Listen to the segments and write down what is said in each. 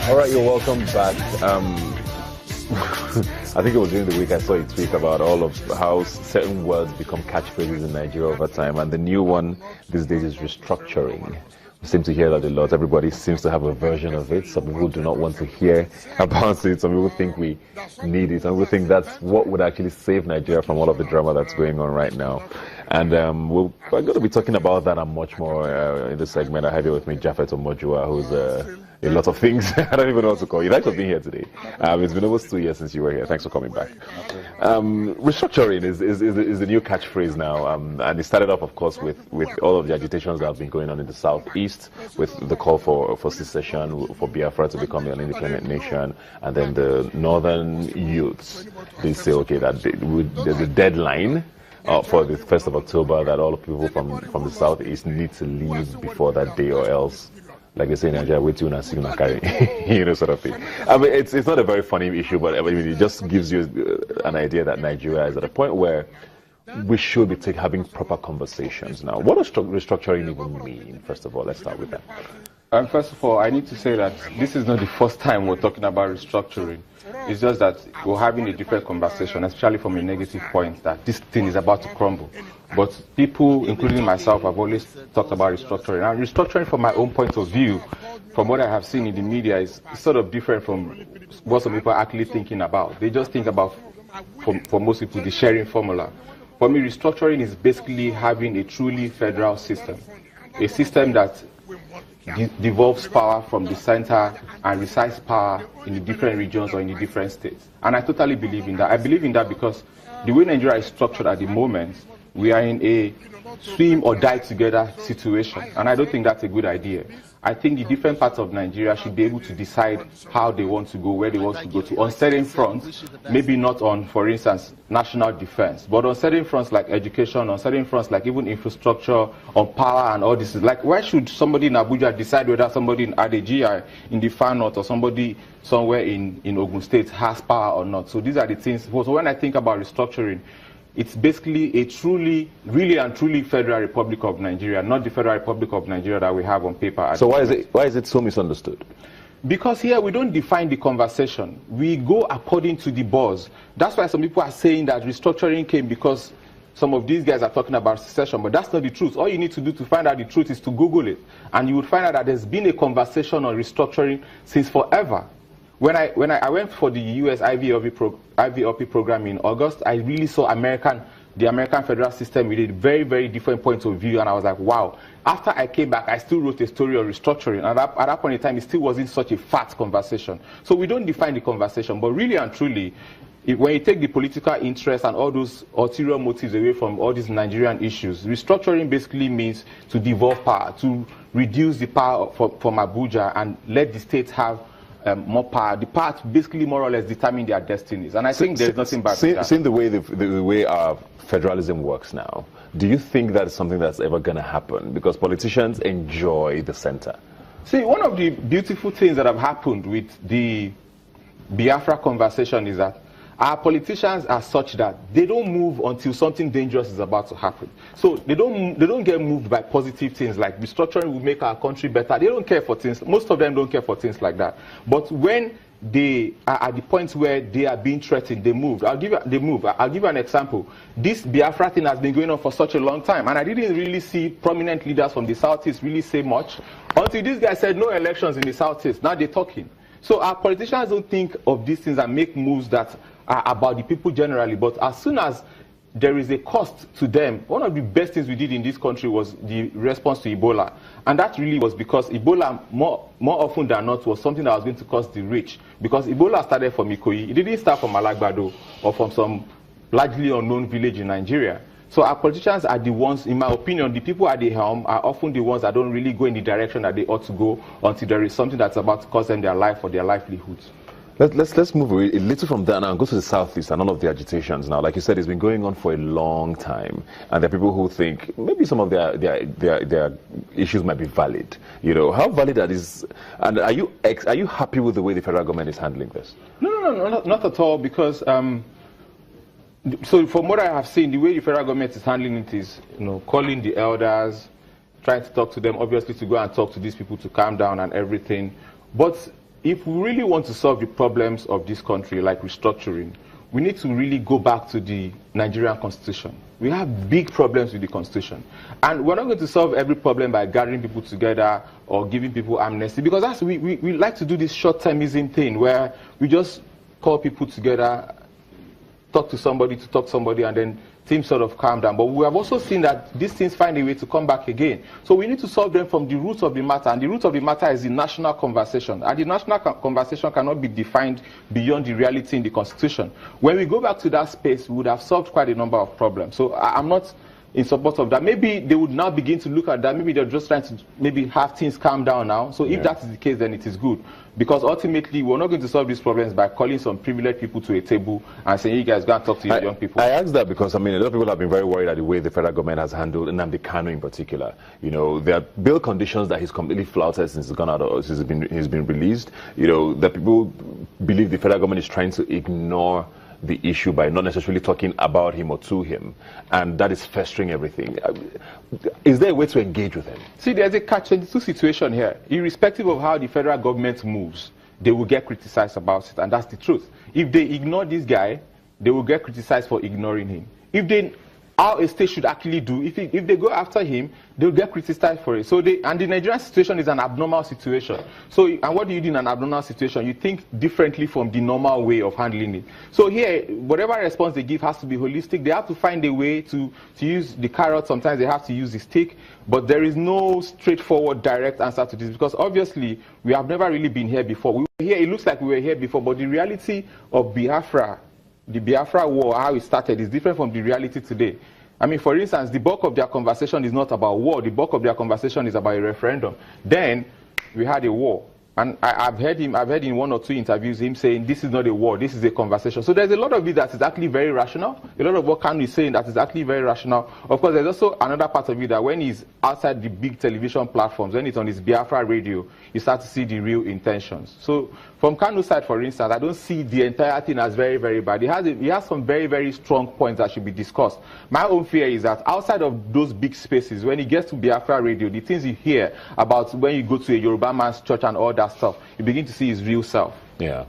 All right, you're welcome back. I think it was during the week I saw you tweet about all of how certain words become catchphrases in Nigeria over time, and the new one these days is restructuring. We seem to hear that a lot. Everybody seems to have a version of it. Some people do not want to hear about it. Some people think we need it. Some people think that's what would actually save Nigeria from all of the drama that's going on right now. And we're going to be talking about that and much more in this segment. I have here with me Japheth Omojuwa, who's a lot of things. I don't even know what to call you. Thanks for being here today. It's been almost 2 years since you were here. Thanks for coming back. Restructuring is the new catchphrase now. And it started off, of course, with all of the agitations that have been going on in the southeast, with the call for secession, for Biafra to become an independent nation. And then the northern youths, they say, okay, that there's a deadline for the 1st of October that all the people from the southeast need to leave before that day, or else, like they say in Nigeria, wait till you see you carry, sort of thing. I mean, it's not a very funny issue, but I mean, it just gives you an idea that Nigeria is at a point where we should be having proper conversations now. What does restructuring even mean? First of all, let's start with that. First of all, I need to say that this is not the first time we're talking about restructuring. It's just that we're having a different conversation, especially from a negative point, that this thing is about to crumble. But people, including myself, have always talked about restructuring. Now, restructuring from my own point of view, from what I have seen in the media, is sort of different from what some people are actually thinking about. They just think about, for most people, the sharing formula. For me, restructuring is basically having a truly federal system, a system that devolves power from the center and resides power in the different regions or in the different states. And I totally believe in that. I believe in that because the way Nigeria is structured at the moment, we are in a swim or die together situation. And I don't think that's a good idea. I think the different parts of Nigeria should be able to decide how they want to go, where they want to go to, on certain fronts, maybe not on, for instance, national defense, but on certain fronts like education, on certain fronts like even infrastructure, on power and all this. Like, why should somebody in Abuja decide whether somebody in Adeji in the far north or somebody somewhere in Ogun State has power or not? So these are the things. So when I think about restructuring, it's basically a really and truly Federal Republic of Nigeria, not the Federal Republic of Nigeria that we have on paper. So why is it so misunderstood? Because here we don't define the conversation. We go according to the buzz. That's why some people are saying that restructuring came because some of these guys are talking about secession, but that's not the truth. All you need to do to find out the truth is to Google it. And you would find out that there's been a conversation on restructuring since forever. When I went for the US IVLP program in August, I really saw the American federal system with a very, very different point of view, and I was like, wow. After I came back, I still wrote a story on restructuring, and at that point in time, it still wasn't such a fat conversation. So we don't define the conversation, but really and truly, when you take the political interest and all those ulterior motives away from all these Nigerian issues, restructuring basically means to devolve power, to reduce the power from Abuja and let the states have more power. The power to basically more or less determine their destinies. And I think there's nothing bad with that. Seeing the way our federalism works now, do you think that's something that's ever going to happen? Because politicians enjoy the center. See, one of the beautiful things that have happened with the Biafra conversation is that our politicians are such that they don't move until something dangerous is about to happen. So they don't get moved by positive things like restructuring will make our country better. They don't care for things. Most of them don't care for things like that. But when they are at the point where they are being threatened, they move. I'll give you an example. This Biafra thing has been going on for such a long time, and I didn't really see prominent leaders from the Southeast really say much until this guy said no elections in the Southeast. Now they're talking. So our politicians don't think of these things and make moves that are about the people generally, but as soon as there is a cost to them, one of the best things we did in this country was the response to Ebola. And that really was because Ebola, more often than not, was something that was going to cost the rich. Because Ebola started from Ikoyi. It didn't start from Alagbado or from some largely unknown village in Nigeria. So our politicians are the ones, in my opinion, the people at the helm are often the ones that don't really go in the direction that they ought to go until there is something that's about to cost them their life or their livelihoods. Let's move away a little from that now and go to the southeast and all of the agitations now. Like you said, it's been going on for a long time, and there are people who think maybe some of their issues might be valid. You know, how valid that is, and are you happy with the way the federal government is handling this? No, not at all. Because so from what I have seen, the way the federal government is handling it is, calling the elders, trying to talk to them, obviously to go and talk to these people to calm down and everything, but if we really want to solve the problems of this country, like restructuring, we need to really go back to the Nigerian constitution. We have big problems with the constitution. And we're not going to solve every problem by gathering people together or giving people amnesty, because we like to do this short-termism thing where we just call people together, talk to somebody, and then things sort of calm down. But we have also seen that these things find a way to come back again. So we need to solve them from the roots of the matter. And the root of the matter is the national conversation. And the national conversation cannot be defined beyond the reality in the Constitution. When we go back to that space, we would have solved quite a number of problems. So I'm not in support of that. Maybe they would now begin to look at that. Maybe they're just trying to maybe have things calm down now. So if that is the case, then it is good. Because ultimately, we're not going to solve these problems by calling some privileged people to a table and saying, you guys go and talk to your young people. I ask that because, I mean, a lot of people have been very worried at the way the federal government has handled Nnamdi Kanu in particular. You know, there are bill conditions that he's completely flouted since he's gone out, since he's been released. You know, that people believe the federal government is trying to ignore the issue by not necessarily talking about him or to him, and that is festering everything. Is there a way to engage with him? See, there's a catch-22 situation here. Irrespective of how the federal government moves, they will get criticized about it, and that's the truth. If they ignore this guy, they will get criticized for ignoring him. If they, how a state should actually do, if they go after him, they'll get criticized for it. So and the Nigerian situation is an abnormal situation. So, and what do you do in an abnormal situation? You think differently from the normal way of handling it. So here, whatever response they give has to be holistic. They have to find a way to use the carrot. Sometimes they have to use the stick. But there is no straightforward, direct answer to this, because obviously we have never really been here before. We were here, it looks like we were here before, but the reality of Biafra, the Biafra war, how it started, is different from the reality today. I mean, for instance, the bulk of their conversation is not about war. The bulk of their conversation is about a referendum. Then we had a war. And I've heard in one or two interviews him saying this is not a war, this is a conversation. So there's a lot of it that is actually very rational. A lot of what Kanu is saying that is actually very rational. Of course, there's also another part of it that when he's outside the big television platforms, when it's on his Biafra radio, you start to see the real intentions. So from Kanu's side, for instance, I don't see the entire thing as very, very bad. He has some very, very strong points that should be discussed. My own fear is that outside of those big spaces, when he gets to Biafra radio, the things you hear about when you go to a Yoruba man's church and all that stuff, you begin to see his real self,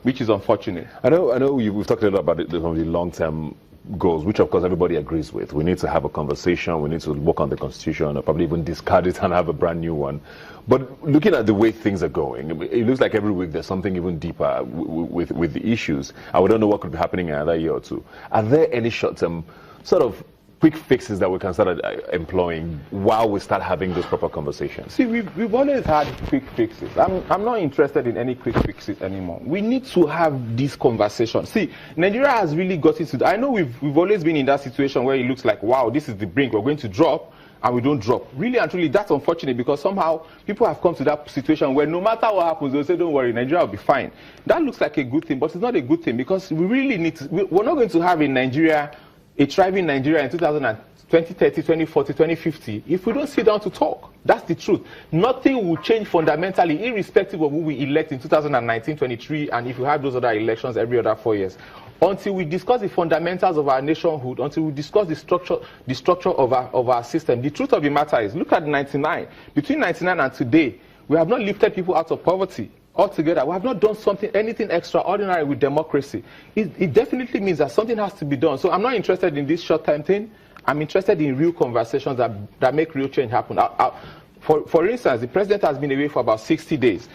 which is unfortunate. I know we've talked a lot about the long-term goals, which of course everybody agrees with. We need to have a conversation, we need to work on the constitution, or probably even discard it and have a brand new one. But looking at the way things are going, it looks like every week there's something even deeper with the issues, and we don't know what could be happening in another year or two. Are there any short-term sort of quick fixes that we can start employing while we start having those proper conversations? See, we've always had quick fixes. I'm not interested in any quick fixes anymore. We need to have these conversations. See, Nigeria has really got into I know we've always been in that situation where it looks like, wow, this is the brink, we're going to drop, and we don't drop. Really and truly, that's unfortunate, because somehow people have come to that situation where no matter what happens, they'll say, don't worry, Nigeria will be fine. That looks like a good thing, but it's not a good thing, because we really need to, we're not going to have in Nigeria a thriving Nigeria in 2030, 2040, 2050 if we don't sit down to talk. That's the truth. Nothing will change fundamentally, irrespective of who we elect in 2019, 23, and if we have those other elections every other 4 years. Until we discuss the fundamentals of our nationhood, until we discuss the structure of our system. The truth of the matter is, look at 99. Between 99 and today, we have not lifted people out of poverty altogether. We have not done anything extraordinary with democracy. It definitely means that something has to be done. So I'm not interested in this short-term thing. I'm interested in real conversations that make real change happen. For instance, the president has been away for about 60 days.